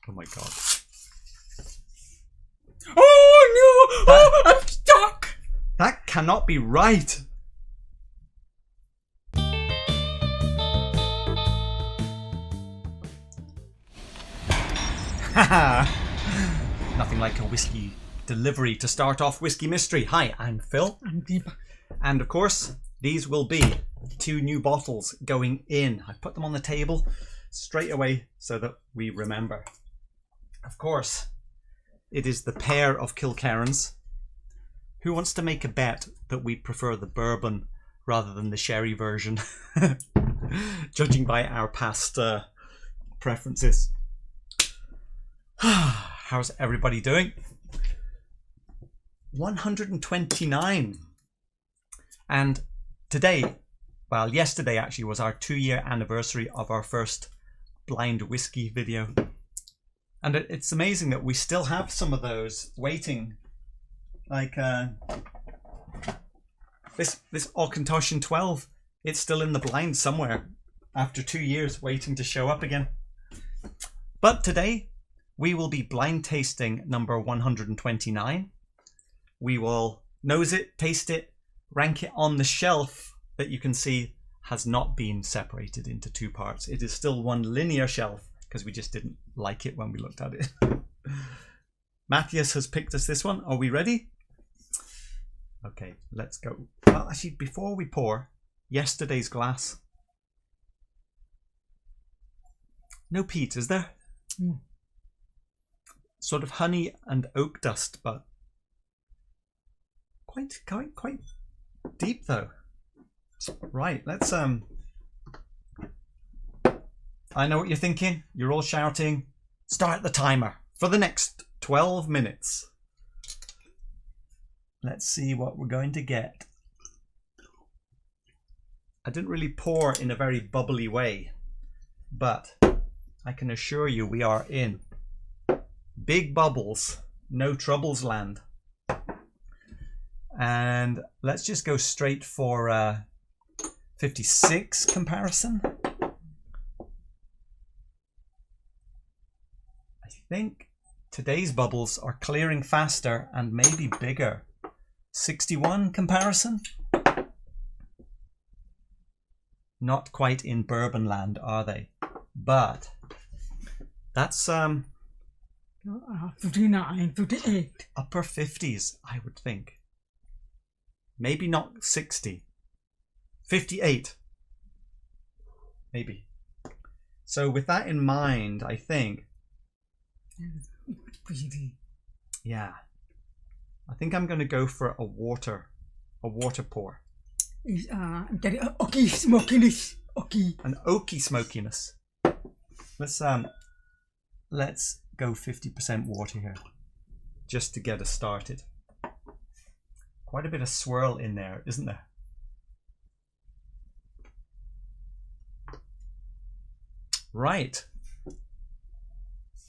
Oh my god. Oh no! Oh, I'm stuck! That cannot be right. Haha. Nothing like a whiskey delivery to start off Whiskey Mystery. Hi, I'm Phil. I'm deep. And of course, these will be 2 new bottles going in. I put them on the table straight away so that we remember. Of course, it is the Pear of Kilchoman. Who wants to make a bet that we prefer the bourbon rather than the sherry version? Judging by our past preferences. How's everybody doing? 129. And today, well, yesterday actually was our 2-year anniversary of our first blind whiskey video. And it's amazing that we still have some of those waiting. Like this Auchentoshan 12, it's still in the blind somewhere after 2 years waiting to show up again. But today we will be blind tasting number 129. We will nose it, taste it, rank it on the shelf that you can see has not been separated into 2 parts. It is still one linear shelf because we just didn't like it when we looked at it. Matthias has picked us this one. Are we ready? Okay, let's go. Well, actually, before we pour, yesterday's glass. No peat, is there? Mm. Sort of honey and oak dust, but quite deep though. Right, let's I know what you're thinking. You're all shouting, start the timer for the next 12 minutes. Let's see what we're going to get. I didn't really pour in a very bubbly way, but I can assure you we are in big bubbles, no troubles land. And let's just go straight for 56 comparison. I think today's bubbles are clearing faster and maybe bigger. 61 comparison. Not quite in bourbon land, are they? But that's 59, 58. upper 50s, I would think. Maybe not 60. 58. Maybe. So with that in mind, I think, yeah, I think I'm going to go for a water pour. I'm getting oaky smokiness. Oaky. An oaky smokiness. Let's go 50% water here, just to get us started. Quite a bit of swirl in there, isn't there? Right.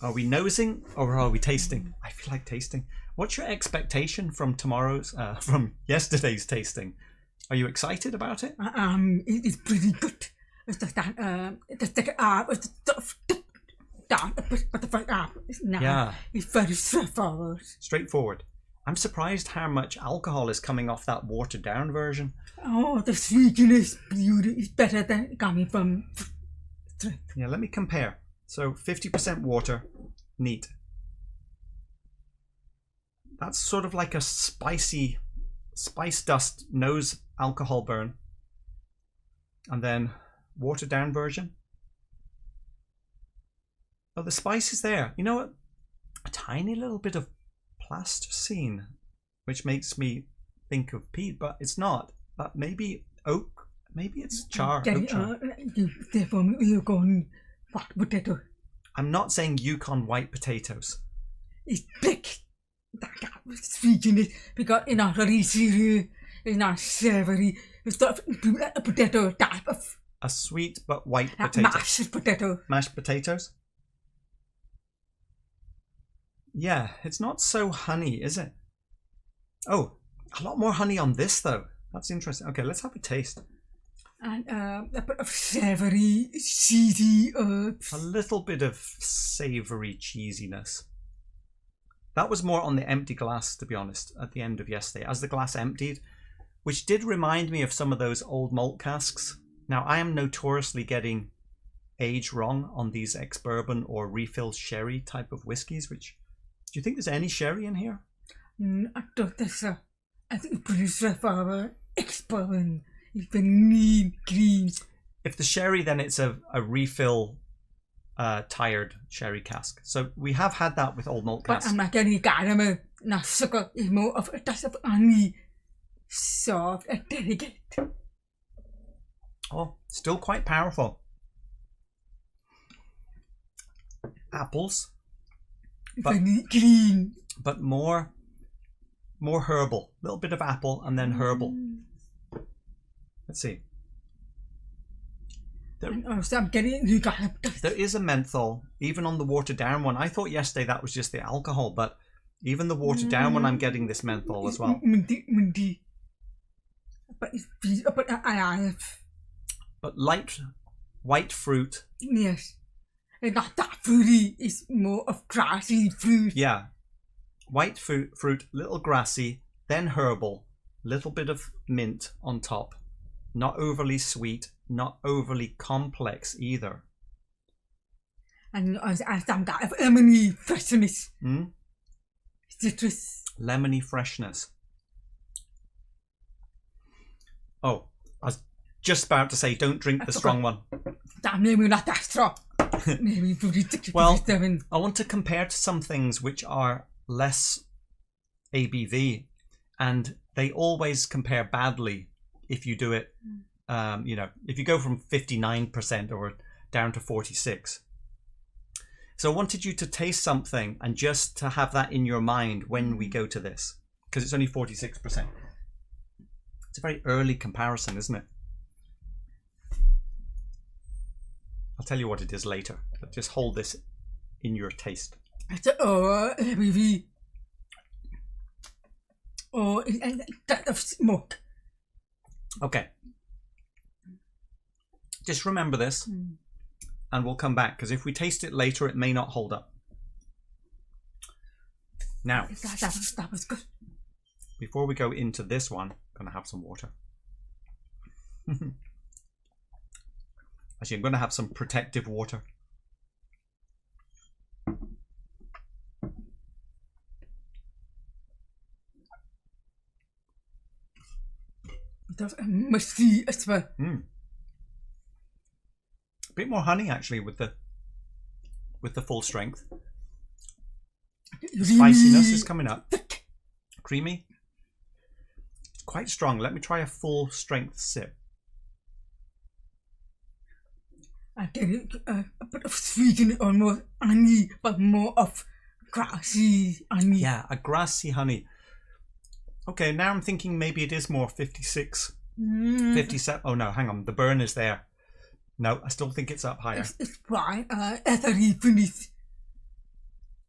Are we nosing or are we tasting? I feel like tasting. What's your expectation from from yesterday's tasting? Are you excited about it? It's pretty good. It's just that the second half is down, but the first half is now. Yeah. It's very straightforward. Straightforward. I'm surprised how much alcohol is coming off that watered down version. Oh, the sweetness beauty is better than coming from straight. Yeah, let me compare. So 50% water, neat. That's sort of like a spicy spice dust nose alcohol burn. And then watered down version. Oh, the spice is there. You know what? A tiny little bit of plasticine, which makes me think of peat, but it's not. But maybe oak, maybe it's char. Oak char. You're going white potato. I'm not saying Yukon white potatoes. It's big. That sweetness because it's not really serious. It's not savory. It's not a potato type of. A sweet but white potato. Mashed potato. Mashed potatoes. Yeah, it's not so honey, is it? Oh, a lot more honey on this though. That's interesting. Okay, let's have a taste. And a bit of savoury, cheesy herbs. A little bit of savoury cheesiness. That was more on the empty glass, to be honest, at the end of yesterday, as the glass emptied, which did remind me of some of those old malt casks. Now, I am notoriously getting age wrong on these ex-bourbon or refill sherry type of whiskies, which... Do you think there's any sherry in here? I don't think so. I think Prisma for Ex-Bourbon. It's very neat, green. If the sherry, then it's a refill tired sherry cask. So we have had that with old malt casks. But I'm not getting caramel. Not sugar. It's more of a touch of honey. Soft and delicate. Oh, still quite powerful. Apples. But, very green. But more herbal. A little bit of apple and then herbal. Let's see. I'm getting eucalyptus. There is a menthol, even on the watered down one. I thought yesterday that was just the alcohol, but even the watered down one, I'm getting this menthol as well. Minty. But light white fruit. Yes. It's not that fruity. It's more of grassy fruit. Yeah. White fruit, little grassy, then herbal, little bit of mint on top. Not overly sweet, not overly complex either. And some kind of lemony freshness. Citrus. Lemony freshness. Oh, I was just about to say, don't drink the strong one. Maybe not that strong. Maybe well, I want to compare to some things which are less ABV, and they always compare badly if you do it, if you go from 59% or down to 46. So I wanted you to taste something and just to have that in your mind when we go to this, because it's only 46%. It's a very early comparison, isn't it? I'll tell you what it is later, but just hold this in your taste. It's ABV. Oh, that of smoke. Okay. Just remember this, and we'll come back, because if we taste it later, it may not hold up. Now, that was good. Before we go into this one, I'm going to have some water. Actually, I'm going to have some protective water. That's musky as well. A bit more honey actually with the full strength. Spiciness is coming up. Creamy. It's quite strong. Let me try a full strength sip. I get a bit of sweet in it, almost honey, but more of grassy honey. Yeah, a grassy honey. Okay, now I'm thinking maybe it is more 56, 57. Oh no, hang on, the burn is there. No, I still think it's up higher. It's fine, ethery finish.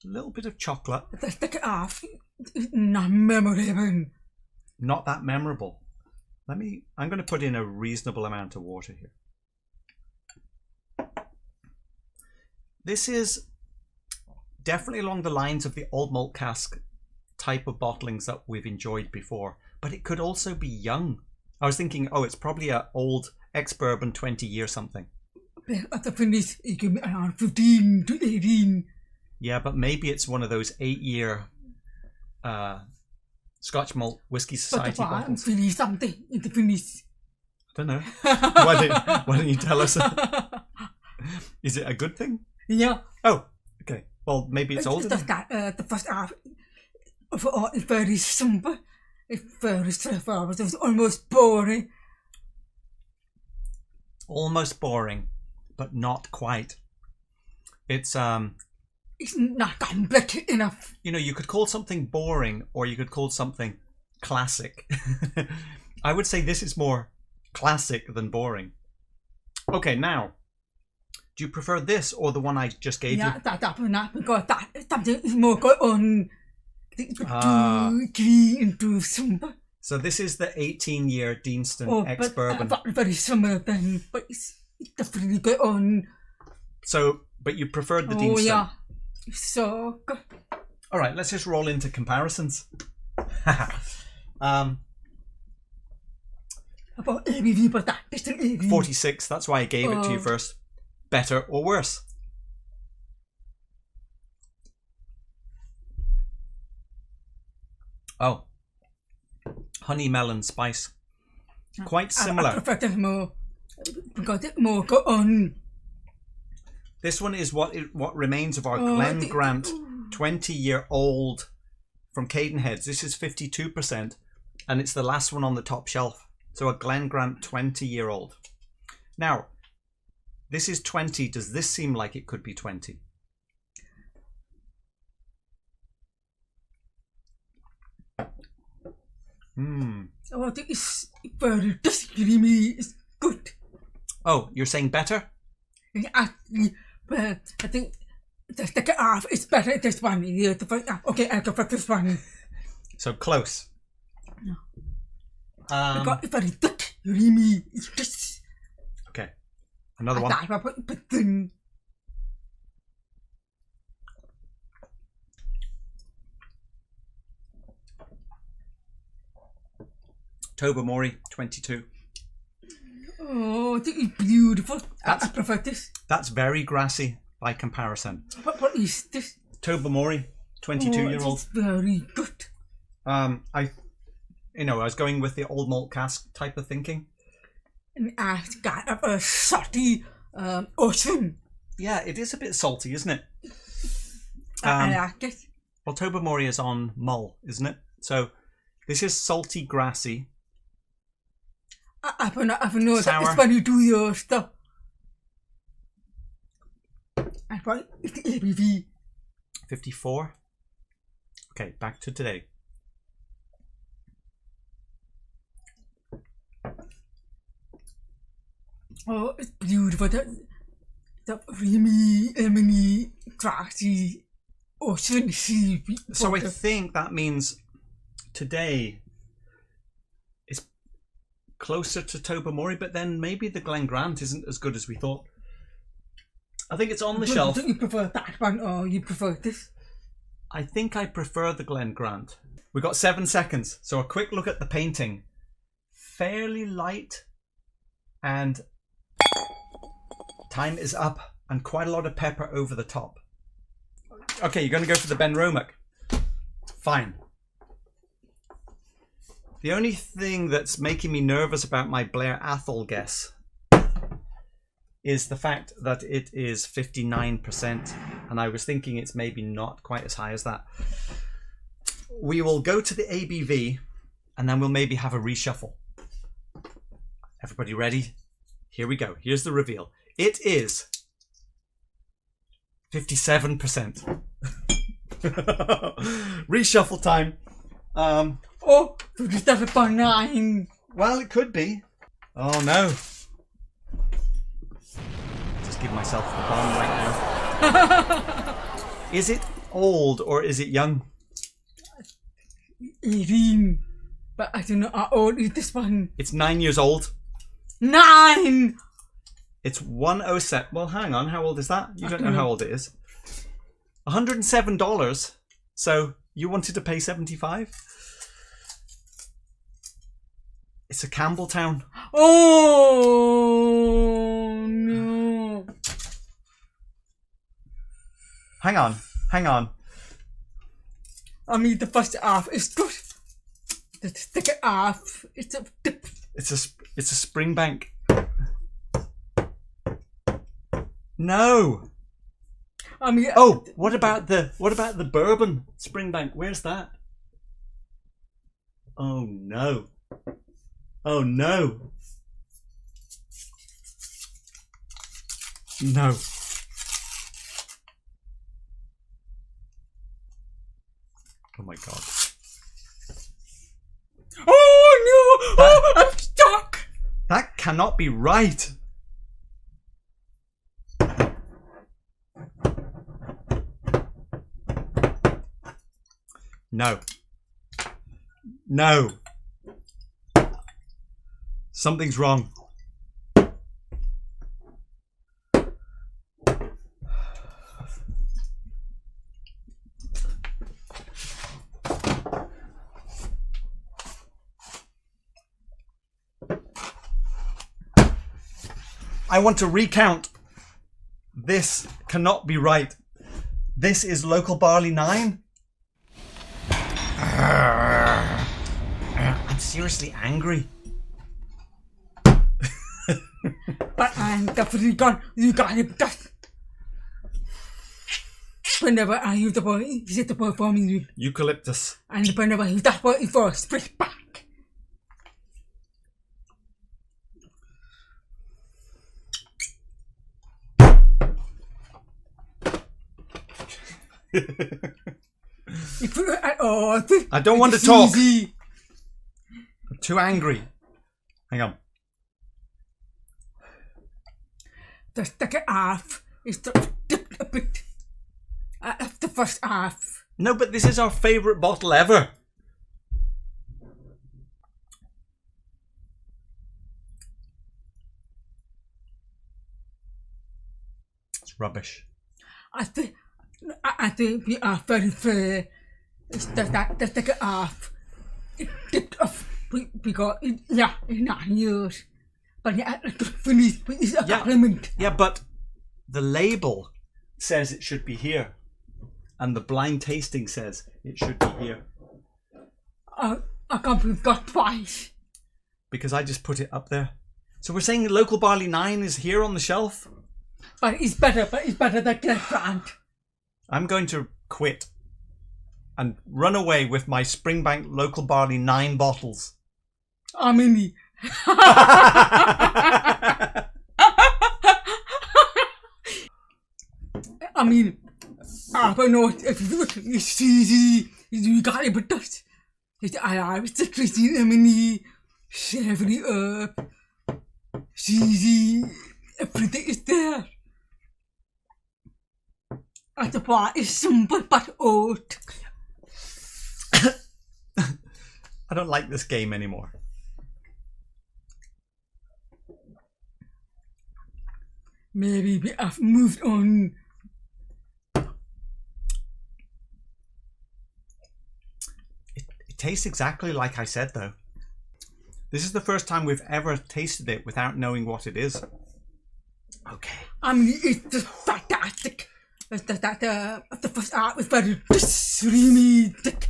A little bit of chocolate. Let's take it off. It's not memorable. Not that memorable. I'm going to put in a reasonable amount of water here. This is definitely along the lines of the old malt cask type of bottlings that we've enjoyed before, but it could also be young. I was thinking, oh, it's probably an old ex-bourbon 20 year something. At the finish, it could be around 15 to 18. Yeah, but maybe it's one of those 8-year Scotch Malt Whisky Society bottles. Finish something in the finish. I don't know. Why don't you tell us? Is it a good thing? Yeah. Oh, okay. Well, maybe it's older. The first half overall is very simple. It's very straightforward. It's almost boring. Almost boring, but not quite. It's not complex enough. You know, you could call something boring, or you could call something classic. I would say this is more classic than boring. Okay, now, do you prefer this or the one I just gave you? Yeah, that one, because that something is more going on. Too clean and too simple. So this is the 18-year Deanston Oh, Ex-Bourbon. but very similar then, but it's definitely good on. So, but you preferred the Oh Deanston. yeah, so good. All right, let's just roll into comparisons. About ABV, but that distant ABV. 46, that's why I gave it to you first. Better or worse? Oh. Honey melon spice. Quite similar. I prefer this more. Because it's more good on. This one is what remains of our Glen Grant 20-year-old from Cadenheads. This is 52%, and it's the last one on the top shelf. So a Glen Grant 20-year-old. Now, this is 20. Does this seem like it could be 20? Oh, I think it's very creamy. It's good. Oh, you're saying better? Actually, well, I think the second half is better. This one. Yeah, the first half. Okay, I prefer this one. So close. No. I got very thick, creamy. It's just. Okay. Another one. But then. Tobermory 22. Oh, I think it's beautiful. I prefer this. That's very grassy by comparison. What is this? Tobermory 22-year-old. It's very good. I was going with the old malt cask type of thinking. And I've got a salty ocean. Yeah, it is a bit salty, isn't it? I like it. Well, Tobermory is on mull, isn't it? So this is salty, grassy. I've known Sour. that it's when you do your stuff. I thought it's the ABV. 54. Okay, back to today. Oh, it's beautiful. The creamy, lemony, grassy, ocean sea. So I think that means today is closer to Tobermory, but then maybe the Glen Grant isn't as good as we thought. I think it's on the shelf. Don't you prefer that one or you prefer this? I think I prefer the Glen Grant. We've got 7 seconds, so a quick look at the painting. Fairly light, and time is up, and quite a lot of pepper over the top. Okay, you're going to go for the Ben Romack. Fine. The only thing that's making me nervous about my Blair Athol guess is the fact that it is 59%, and I was thinking it's maybe not quite as high as that. We will go to the ABV, and then we'll maybe have a reshuffle. Everybody ready? Here we go. Here's the reveal. It is 57%. Reshuffle time. Oh, so just have a banana. Well, it could be. Oh no. Just give myself the bomb right now. Is it old or is it young? 18. But I don't know how old is this one. It's 9 years old. 9! It's 107. Well, hang on. How old is that? You don't know how old it is. $107. So you wanted to pay 75? It's a Campbelltown. Oh no. Hang on. Hang on. I mean, the first half is good. The second half, it's a dip. It's a Springbank. No. I mean, Oh, what about the bourbon Springbank? Where's that? Oh no. Oh no. No. Oh my god. oh no! Oh, I'm stuck! That cannot be right. No. No. Something's wrong. I want to recount. This cannot be right. This is local barley 9. I'm seriously angry. But I'm definitely gone. You got it. Whenever I use the boy, is it the boy for me? Eucalyptus. And whenever I use that boy for Springbank. I don't want to talk. I'm too angry. Hang on. The second half is the a bit of the first half. No, but this is our favourite bottle ever. It's rubbish. I think we are very fair. It's the second half. It dipped off. We got in 9 years. But yeah, finished is a compliment. Yeah, but the label says it should be here. And the blind tasting says it should be here. I can't believe we've got twice. Because I just put it up there. So we're saying local barley 9 is here on the shelf? But it's better than Glentauchers. I'm going to quit and run away with my Springbank local barley 9 bottles. How many? I mean, I don't know if it's easy. You got it, but that's it's the Christine Emily, savory herb, cheesy, everything is there. At the bar is simple but old. I don't like this game anymore. Maybe we have moved on. It tastes exactly like I said, though. This is the first time we've ever tasted it without knowing what it is. Okay. I mean, it's just fantastic. The first half was very extremely thick.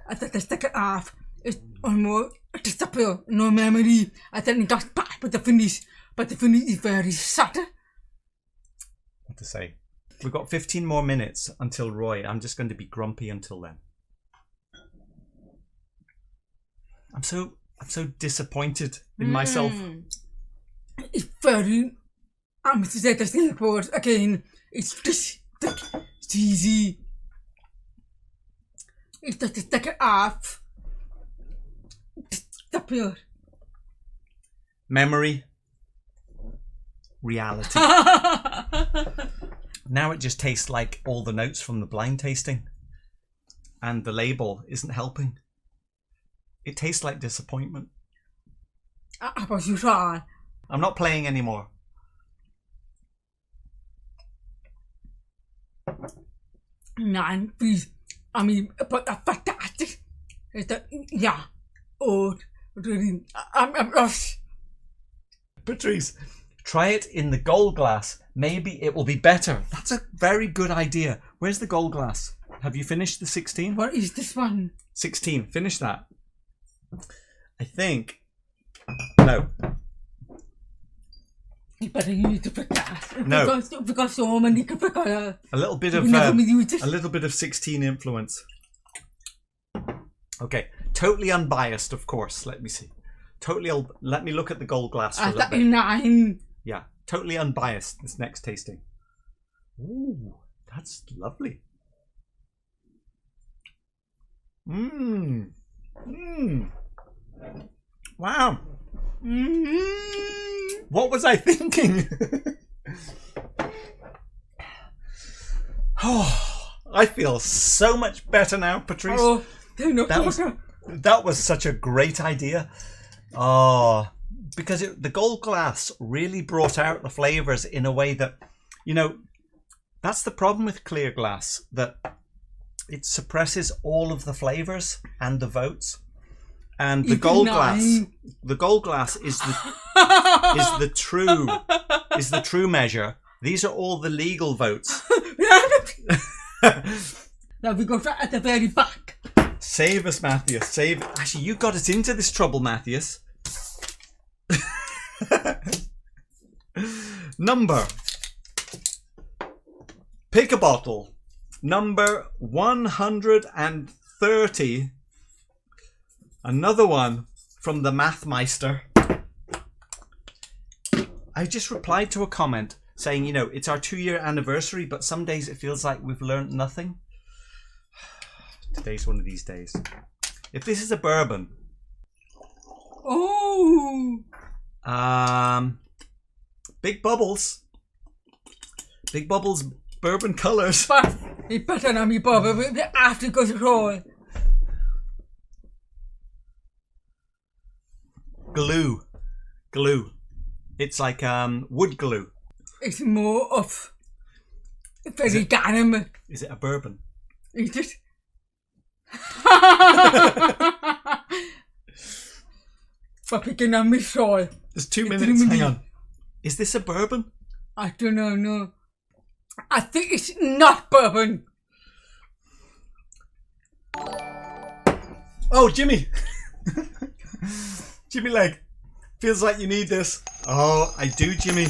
The second half is almost disappear, no memory. I then it got back with the finish, but the finish is very subtle. What to say? We've got 15 more minutes until Roy. I'm just going to be grumpy until then. I'm so disappointed in myself. It's very. I'm to say the same word again. It's just thick, cheesy. It's just the second half. Disappear. Memory. Reality. Now it just tastes like all the notes from the blind tasting. And the label isn't helping. It tastes like disappointment. I'm not playing anymore. Nine, please. I mean, but fantastic. It's old. Really, I'm lost. Patrice, try it in the gold glass. Maybe it will be better. That's a very good idea. Where's the gold glass? Have you finished the 16? What is this one? 16. Finish that. I think. No. You better use the glass. No. Because so many colors. A little bit of 16 influence. Okay. Totally unbiased, of course. Let me see. Let me look at the gold glass for a little bit. 9. Yeah. Totally unbiased, this next tasting. Ooh, that's lovely. Wow. What was I thinking? Oh, I feel so much better now, Patrice. Oh, that was such a great idea. Oh, because the gold glass really brought out the flavors in a way that, you know, that's the problem with clear glass, that it suppresses all of the flavors and the votes. And the gold glass is the true measure. These are all the legal votes. Now we go at the very back. Save us, Matthias. Save. Actually, you got us into this trouble, Matthias. Number. Pick a bottle. Number 130. Another one from the Mathmeister. I just replied to a comment saying, you know, it's our 2-year anniversary, but some days it feels like we've learned nothing. Today's one of these days. If this is a bourbon. Oh. Big bubbles. Big bubbles, bourbon colours. But he better not be bourbon after it goes roll. Glue. It's like wood glue. It's more of very dynamic. Is it a bourbon? Is it? But picking on me soul. There's 2 minutes. Hang on. Is this a bourbon? I don't know. No. I think it's not bourbon. Oh, Jimmy. Jimmy Leg. Feels like you need this. Oh, I do, Jimmy.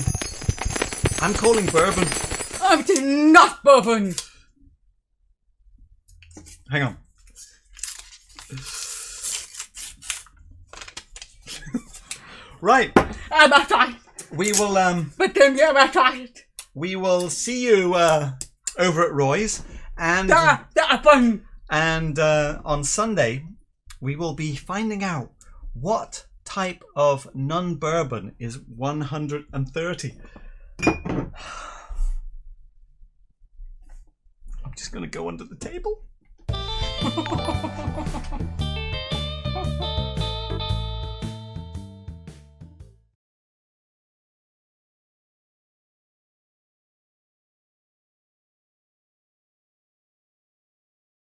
I'm calling bourbon. It is not bourbon. Hang on. Right. I'm not right. We will But then you're not right. we will see you over at Roy's, and on Sunday we will be finding out what type of non-bourbon is 130. I'm just gonna go under the table.